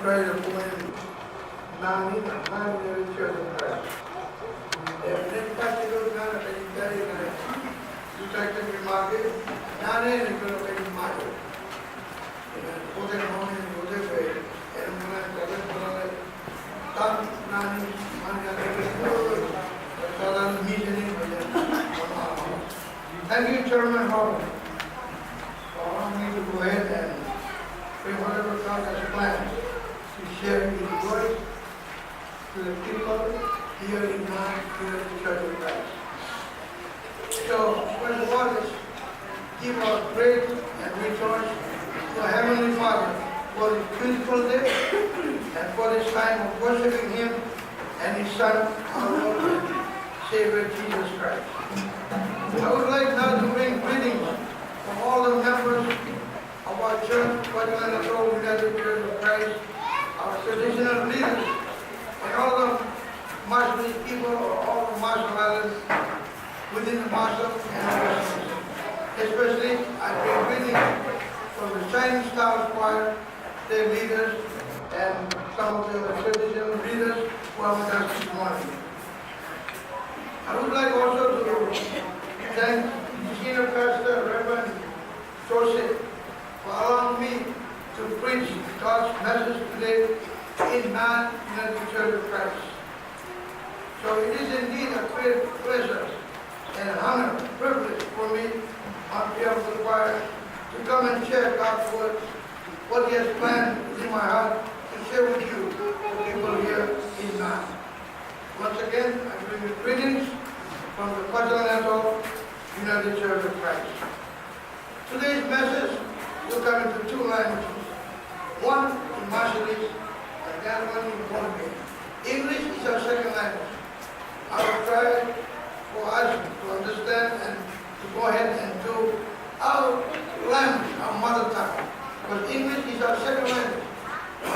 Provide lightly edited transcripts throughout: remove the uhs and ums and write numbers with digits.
try to go in nani nani church of Christ. If practical kind of very you try to be market, nani and you can be market. Both in morning, both in way, and when I tell them, tam nani mani and meeting. Thank you, Chairman Hall, for allowing me to go ahead and bring whatever God has planned to share His voice to the people here in the Church of Christ. So, first of all, let's give our praise and rejoice to our Heavenly Father for this beautiful day and for this time of worshiping Him and His Son, our Lord and Savior Jesus Christ. I would like now to bring greetings from all the members of our church, Pohnpei United Church of Christ, our traditional leaders, and all the Marhsallese people, or all the Marhsallese within the Marshall and overseas. Especially, I bring greetings from the Chinese Star Choir, their leaders, and some of the traditional leaders who are with us this morning. I would like also to thank Senior Pastor Reverend Joseph for allowing me to preach God's message today in United Church of Christ. So it is indeed a great pleasure and honor, privilege for me on behalf of the choir to come and share God's word, what He has planned in my heart to share with you, the people here in Nan. Once again, I bring you greetings from the Pohnpei United Church of Christ. Today's message will come into two languages. One in Marhsallese and the other one in Pohnpei. English is our second language. I will try for us to understand and to go ahead and do our language, our mother tongue. Because English is our second language. I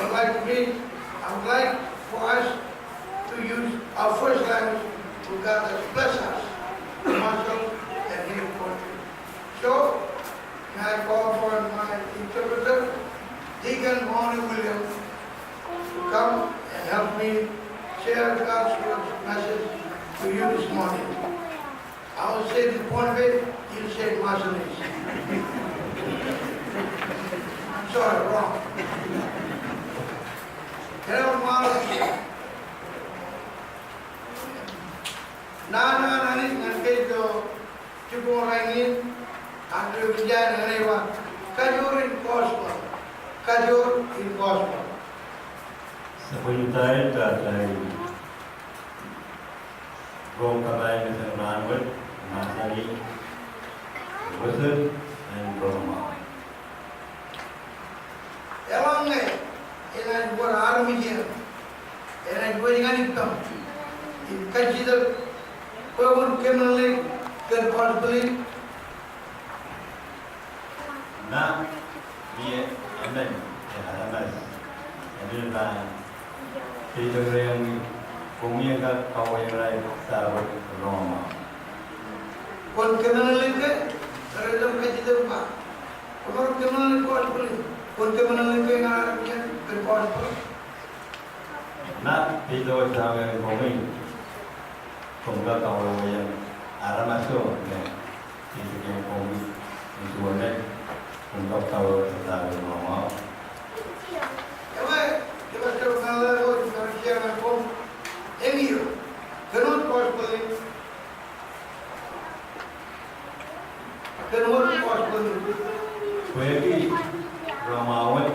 would like for us to use our first language who God has blessed us, Marshall and here in Pohnpei. So, may I call for my interpreter, Deacon Ronnie Williams, to come and help me share God's word message to you this morning. I will say it in Pohnpei, you'll say it in Marhsallese. I'm sorry, wrong. Hello, Marhsallese. Nana nani nganke jo cukup orang ini ada kerjaan lewat kajur in gospel. Sebentar dari Rome kamai dengan Ranwat, Marhsallese, Wizard, and Roma. Elang ni, elang buat army dia, elang buat dengan itu. Consider Pun criminally responsibly. Nah, dia aman, aman. Jadi dah, kita yang kami akan kau yang lain sahabat Roma. Pun criminally ke, kerana consider apa? Pun criminally responsibly. Pun criminally ke yang responsible. Nah, kita sahabat kami. Kumpulan kawan yang arah masuk, itu yang kami itu boleh untuk tahu tentang Roma. Kita sekarang lalu kita share dengan Emil, kenapa possible? Kenapa possible? Bagi Romawan,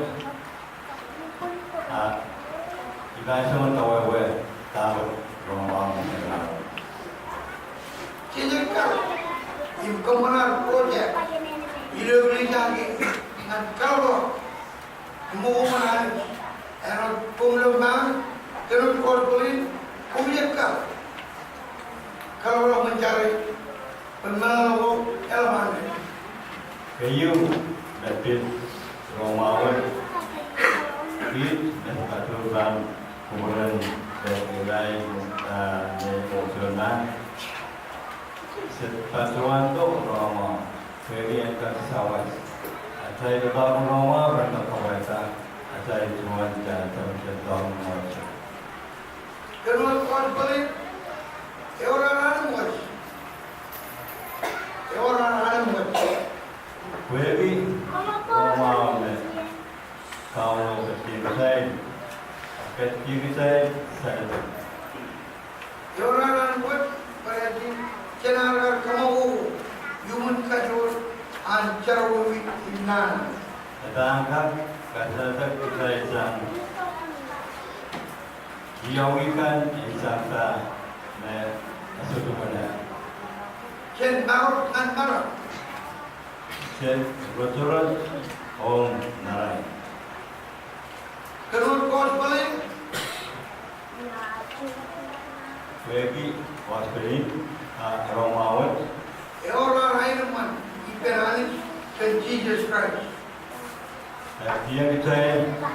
jika semua tahu tahu Romawan. Sejak im kemenang projek Indonesia lagi dan kalau mau menang era pembangunan terus korporin projek kalau mencari pemenang elemen kayu dapat Romawan bid dan aturan kemudian dari profesional Pasuan tu Roma, jadi yang kasih sawas. Saya dalam Roma berada kawasan Asal Tuhan jatuh setong macam. Kenal kosbeli, orang ada muat, orang ada muat. Kuebi, Roma me, kau kecil saya, Orang ada muat, berarti cenah kamu human kajur, ancar wujud inan. Datangkan kata kita isang diawikan isang ta na asutumana. Chen baru tan baru. Sen rotoran om narai. Kenal kosbeli, Kuebi wasberin Romawat. orang ada muat, ibarat Jesus Christ. Dia kita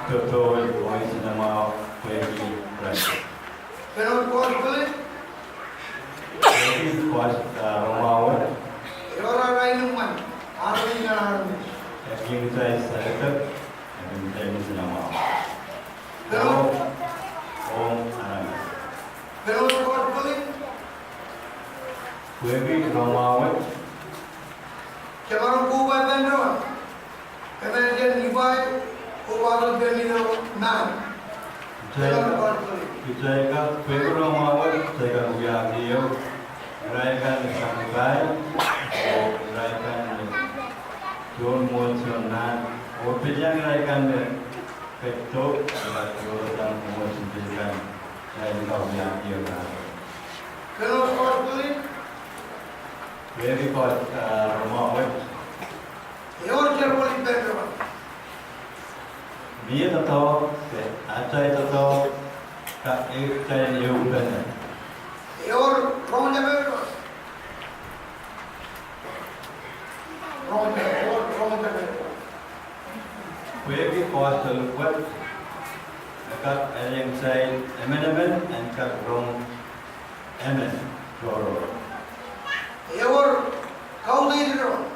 betul voice nama Kuebi right. Kenal kosbeli, Kuebi was Romawat. orang ada muat, army dengan army. Dia kita selected dan kita ini nama. Kenal Om narai. kosbeli, Kuebi Romawat. Cemaran kubah bendera, kemudian nibai kubah bendera nan. Kenal kosbeli. Kita Kuebi Romawat kita uya dia. Raikan sampai, raikan John Monsonan. Opinion raikan petok dan memutuskan dan kau yang dia. Kenal kosbeli, Very good, Romawat. orang cerboli bendera. Dia tahu, acai tahu, tak ikan yuban. Orang ronda bendera. Ronda bendera. Kuebi coastal what? Dekat yang saya amendment and kat rong amen loro. Orang kau tidak.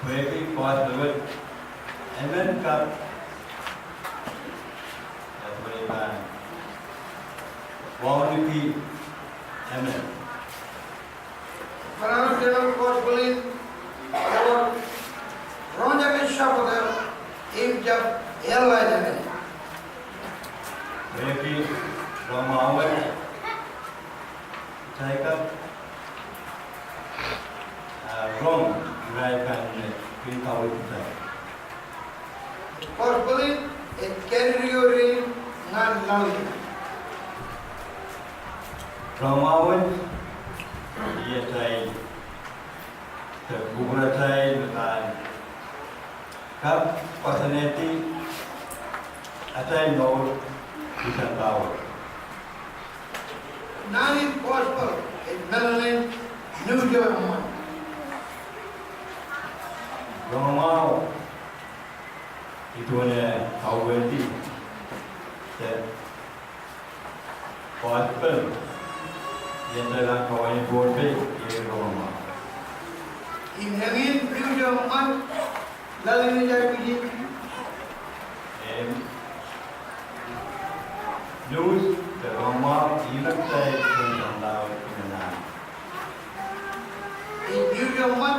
Kuebi coastal what? Amen kat apa ni kan? Wawanipi amen. Karena kenal kosbeli, orang ronda bendera pada jab airline ada. Kuebi Romawat saya kat rong raikan pintau kita. Kosbeli, carry ngan lalu. Romawat dia saya terbuka saya dengan kap personality atau nol bisa tahu. Nine gospel is Maryland, New Jersey. Romau itu hanya tahu berarti gospel yang dalam kawan Pohnpei ia Romau. In heaven, New Jersey, lalu ni jadi begini. News the Romau inak saya tentang tahu kebenaran. In New Jersey,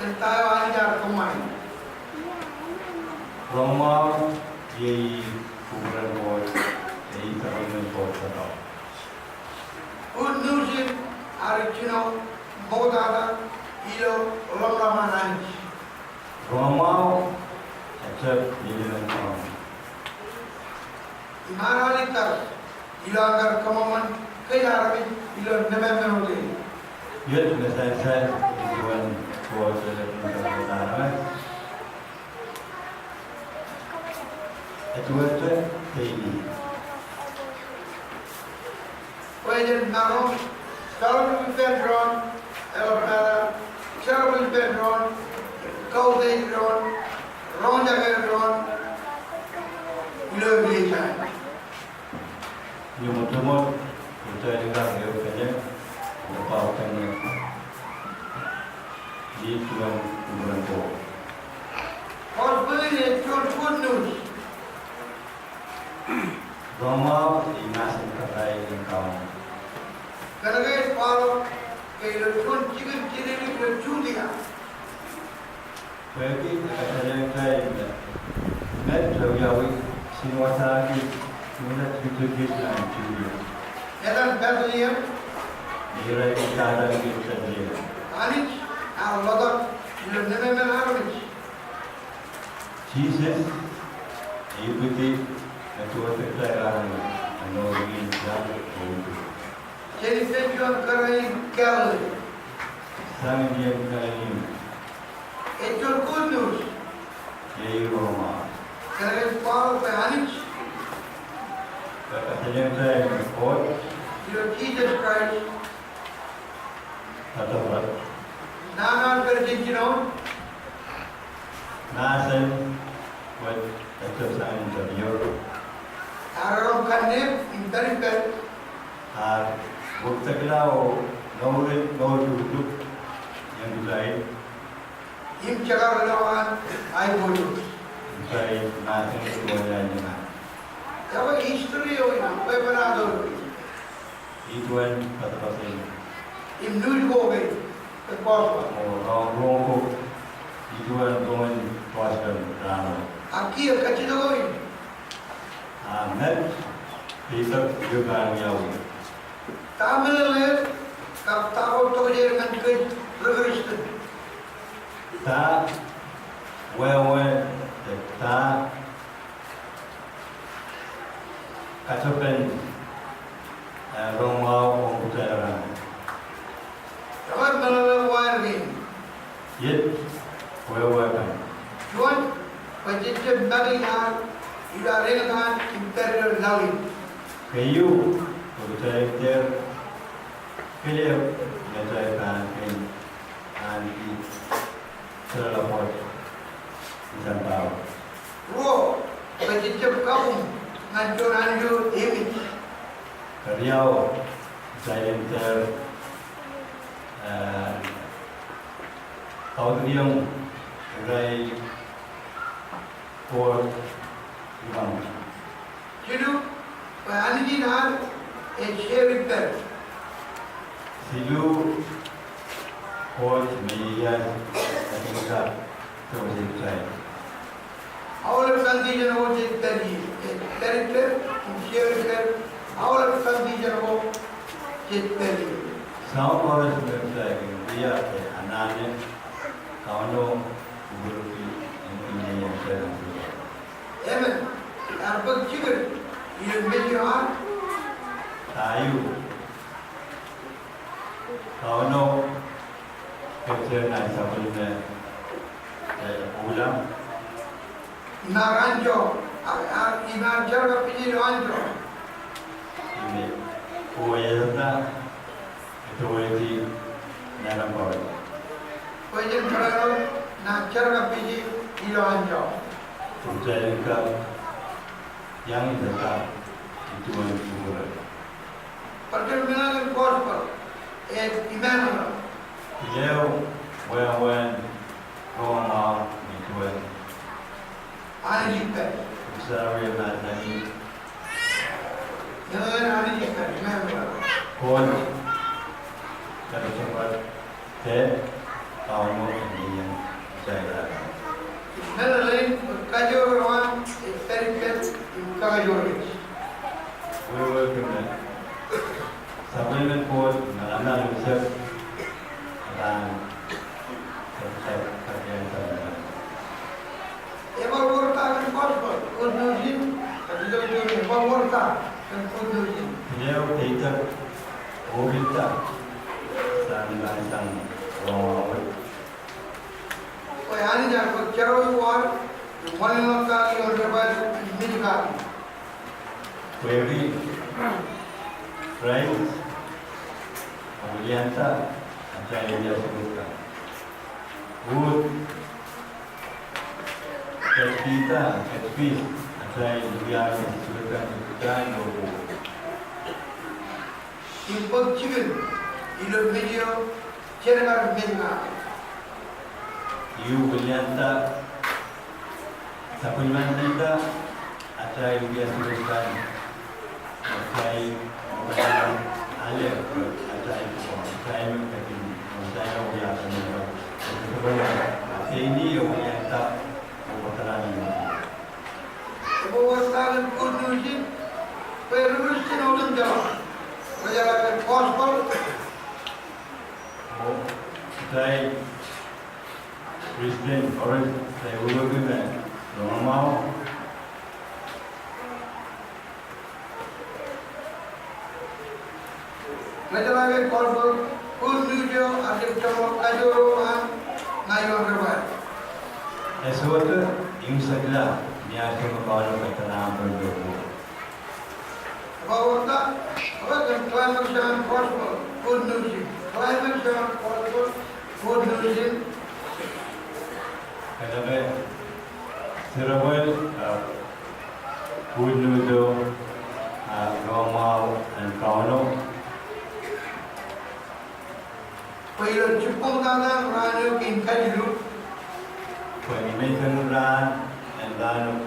tentang ajar kemarin. Romau ye kuburan bos, ye tahunan bos tahu. Good news is, Arjuna, Bodhada, Ilo, Lamanan. Romau acap dijalan kawan. Imarani kar, Ilo agar kemaman, kaya Arabi, Ilo nemen hote. Ia juga saya tujuan bos dalam kebenaran. Itu aja ini. Wajan narom, kalau kita drone, kalau kita drone, kau drone, ronda drone, Ilo biasa. Yung motor kita juga dia kerja berapa kan di tuan kuburan bos. और बोले जो good news. Roma inasin katay ng kaon. Karagay palo kay Lutun chicken chili ko Julia. Pwede katay kay Metro Yawi Sinwasaki muna tutugis na ang Julia. Yadan Bethlehem. Hiray ikadang kita dia. Anich our Lord will never manage. Jesus ikuti ketua keterangan anorin dan itu. Jadi penjual karai Galilee. Sang dia kali It's your good news. Yai Roma. Karagay palo kay Anich. Katanya saya kot Your Jesus Christ. atau berat. Nanan kerjinjinon. Nasen buat keterangan interior. Araw kanne interipet. Bukti kelau naurin duduk yang dilain. Im cagar lawan ay bodo. Saya nasen semuanya jangan. Jaba history hoy na koy banado. Ituan kata-kata Im news go gay. The boss. orang rongkok ituan tuan kuasa rano. Aki kachito hoy. Net kita juga nyawa. Tamil le kap tao to je kan kay regrist. Ta wewe ta kacopen rongau komputeran. Jaba malala wire Yet wewe kan. Juan pajitje nagi na ida rengan interior lawi. Kayu komputer kaya menjadikan anti terlapor bisa tahu. Ro pajitje kaum ngancur anju image. Kariau saya tahu dia rai por bang. Jidu anji na e share it. Silu por media tingkat terus saya. Our condition was it character, share it. Our condition was it. Sound orang sebenarnya dia anaknya kawan guru ini yang saya. Amen. Arbag chicken. You make your heart. Tayu kawan kerja naik sabunnya ulam Naranjo. Ina jarga piji ranjo. ini kuayata itu lagi dalam bawah. Pajan kararo na jarga piji ranjo. Percaya ke yang dekat itu yang kubur. Perjalanan gospel. Emmanuel. Beliau wawan Roma itu Anjita. besar yang tadi Jangan anjita. Emmanuel. kon dari tempat kamu ini yang saya. Nalain kajorwan teripet kajorich. Wewe kena sampai kan kon nalana bisa dan saya kerja saya. Ever worta kan gospel. Good news. Kadang-kadang ever worta kan good news. Beliau tidak berita tentang Roma. Kaya ani jar ko charo war one of the your survival medical. Query price Alianza aja dia sebutkan. Wood kita HP aja dia sebutkan dan logo. Import chicken. Ilo video chergar medical. You Alianza Sa kunjungan kita, acara yang biasa teruskan, saya mengenal alih acara itu, saya mungkin saya biasa mengenal. Sebenarnya ini yang tak memperkenalkan ini. Kebawasan kudusin, perusin orang jauh, menjalankan gospel. Saya Kristen, orang saya urut dengan normal. Menjalankan gospel, kudusin ada cakap ajaran ngayon terbaik. Esok ini segala biasa membawa ketenangan berdoa. Kebawasan, orang climate change gospel, kudusin, climate change gospel, kudusin. Kadang serawal kudu normal dan kauno. पहिलो चुपौदाना रानो किनकाइलु Pemilikan ran dan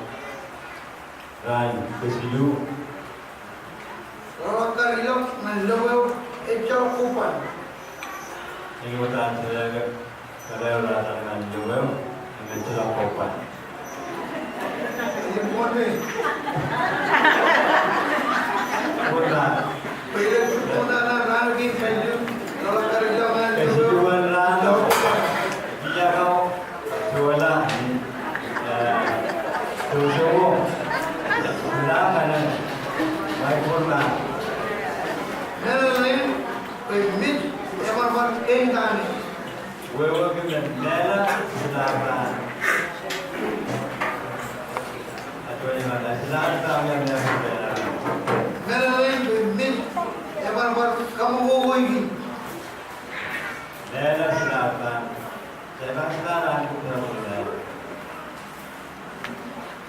ran kesilu. Rakarilok menleweu eco kupan. Ini bukan saya kalau ran dengan jauh dengan celah kopan. Ini Pohnpei. Bukan. पहिलो चुपौदाना रानो किनकाइलु rakarilok menleweu Kesejuan ran dia kau jualan susu silakan baik pula. Nelayan pemit emang engkani. Wewe kita nela silakan. Atau yang ada silakan yang ada. Nelayan pemit emang kamu ini. Nela silakan. Sebab sekarang kita mulai.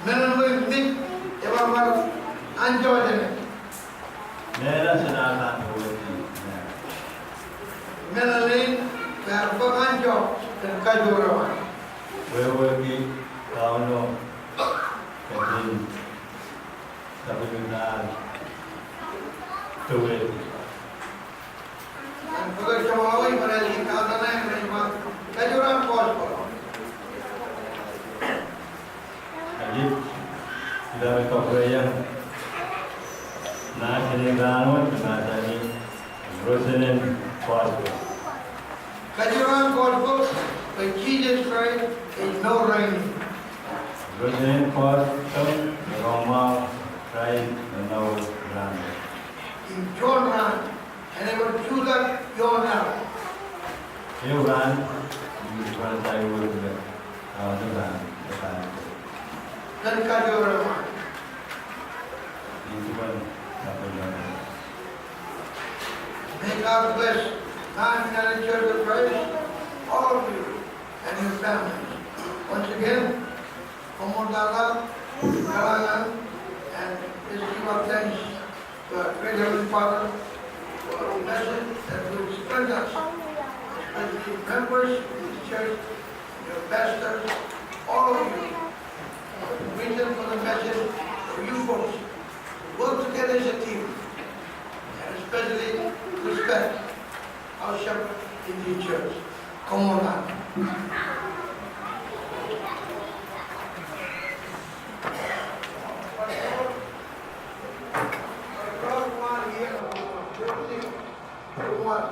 Nelayan pemit emang anjau aja. Nela silakan boleh. Nelayan berapa anjau terkajurawan. Wewe kita tahu no. Kemudian tapi kita tulis. Bukan cuma awal mereka kata naik mereka kajuran gospel. Jadi kita berkata yang nak ini bangun, nak jadi Rosenin gospel. Kajuran gospel, when Jesus Christ is no rain. Rosenin gospel, Roma, Christ, no land. In John ran, and they were choose that your now. You run, you run saya urut tu kan. Then kajuran. Itu kan satu jalan. May God bless United Church of Christ, all of you and your families. Once again, Pohnpei, Galangan, and this give our thanks to our great Heavenly Father for a message that will strengthen us, especially members of this church, your pastors, all of you. The reason for the message for you folks to work together as a team, and especially respect our shepherd in the church. Come on now.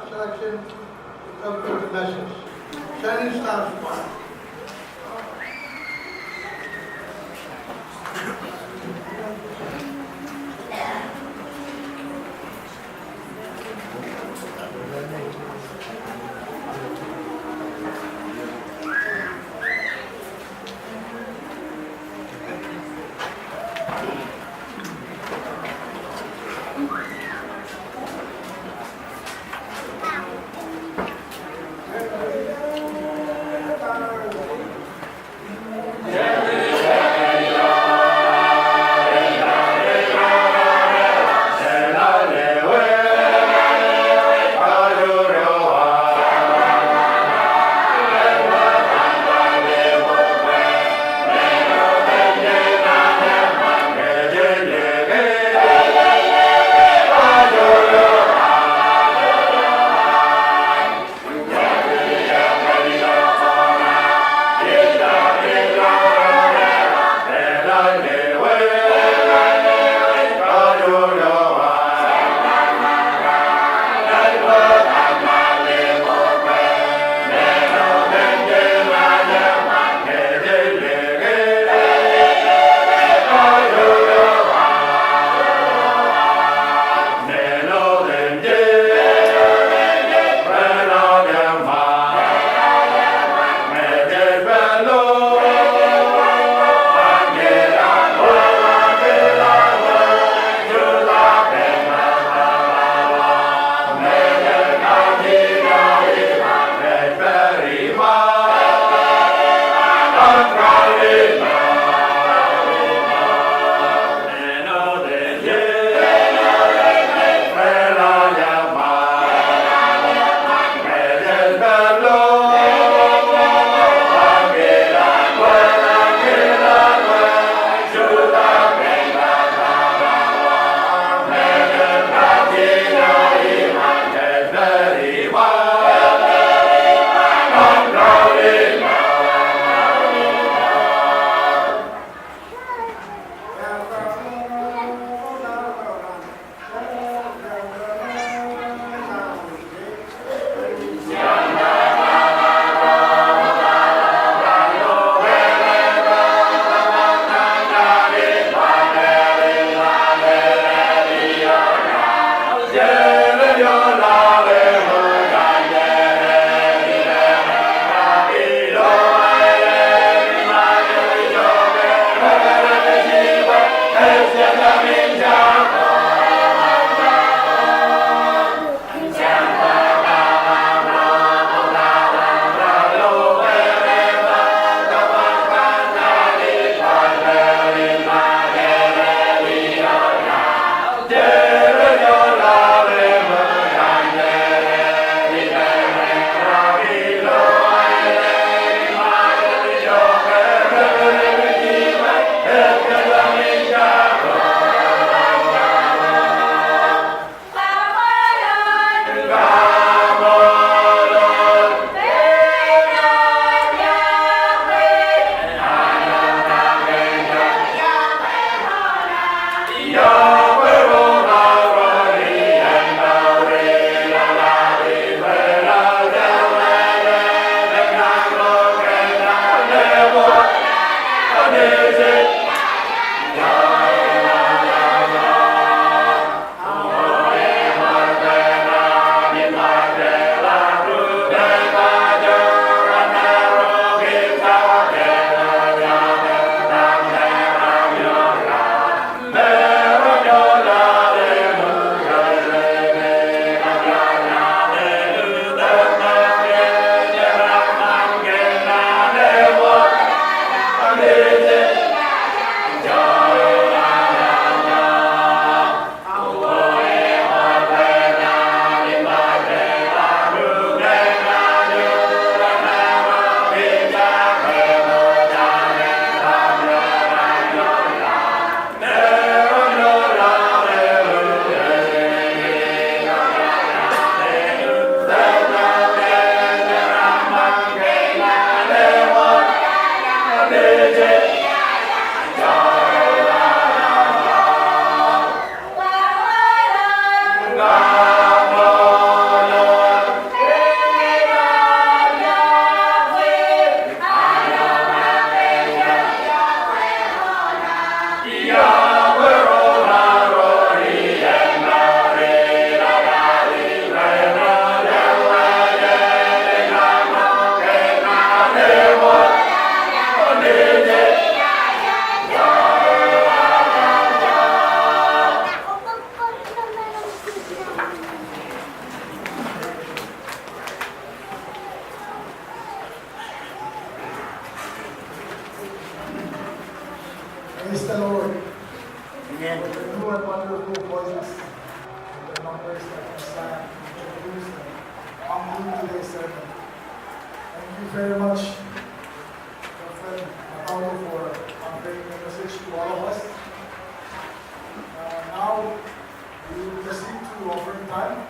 Selection to come to the message. Shining Stars Choir. can. The new and wonderful voices, the numbers that we sang, introduced, and conclude today's sermon. Thank you very much, Prophet Mauro, for conveying the message to all of us. Now, we will proceed to offering time.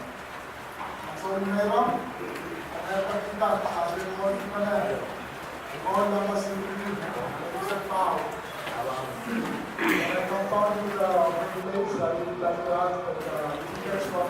So, meron, kapag kita, sabi ko na, all of us in the isang tao. And I compound with the place, I would like to ask that the visitors from